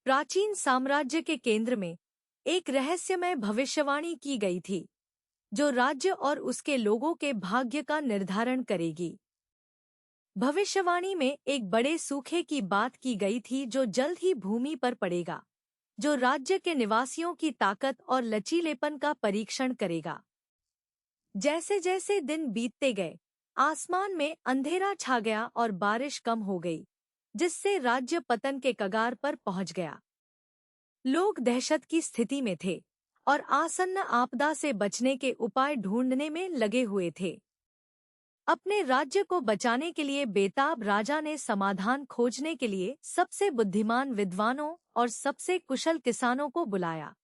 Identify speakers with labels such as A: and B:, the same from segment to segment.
A: प्राचीन साम्राज्य के केंद्र में एक रहस्यमय भविष्यवाणी की गई थी, जो राज्य और उसके लोगों के भाग्य का निर्धारण करेगी। भविष्यवाणी में एक बड़े सूखे की बात की गई थी जो जल्द ही भूमि पर पड़ेगा, जो राज्य के निवासियों की ताकत और लचीलेपन का परीक्षण करेगा। जैसे जैसे दिन बीतते गए, आसमान में अंधेरा छा गया और बारिश कम हो गई, जिससे राज्य पतन के कगार पर पहुंच गया। लोग दहशत की स्थिति में थे और आसन्न आपदा से बचने के उपाय ढूंढने में लगे हुए थे। अपने राज्य को बचाने के लिए बेताब राजा ने समाधान खोजने के लिए सबसे बुद्धिमान विद्वानों और सबसे कुशल किसानों को बुलाया।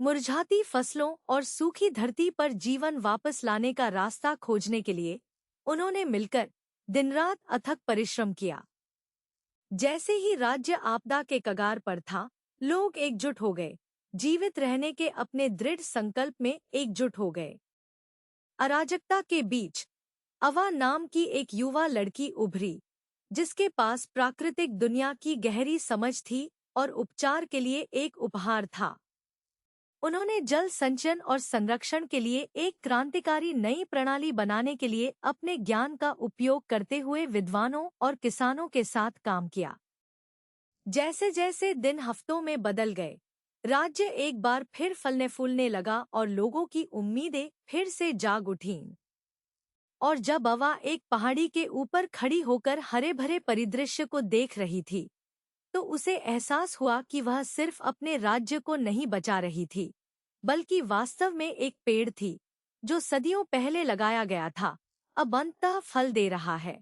A: मुरझाती फसलों और सूखी धरती पर जीवन वापस लाने का रास्ता खोजने के लिए उन्होंने मिलकर दिन-रात अथक परिश्रम किया। जैसे ही राज्य आपदा के कगार पर था, लोग एकजुट हो गए, जीवित रहने के अपने दृढ़ संकल्प में एकजुट हो गए। अराजकता के बीच अवा नाम की एक युवा लड़की उभरी, जिसके पास प्राकृतिक दुनिया की गहरी समझ थी और उपचार के लिए एक उपहार था। उन्होंने जल संचयन और संरक्षण के लिए एक क्रांतिकारी नई प्रणाली बनाने के लिए अपने ज्ञान का उपयोग करते हुए विद्वानों और किसानों के साथ काम किया। जैसे जैसे दिन हफ्तों में बदल गए, राज्य एक बार फिर फलने फूलने लगा और लोगों की उम्मीदें फिर से जाग उठीं। और जब अवा एक पहाड़ी के ऊपर खड़ी होकर हरे भरे परिदृश्य को देख रही थी, तो उसे एहसास हुआ कि वह सिर्फ अपने राज्य को नहीं बचा रही थी, बल्कि वास्तव में एक पेड़ थी, जो सदियों पहले लगाया गया था, अब अंततः फल दे रहा है।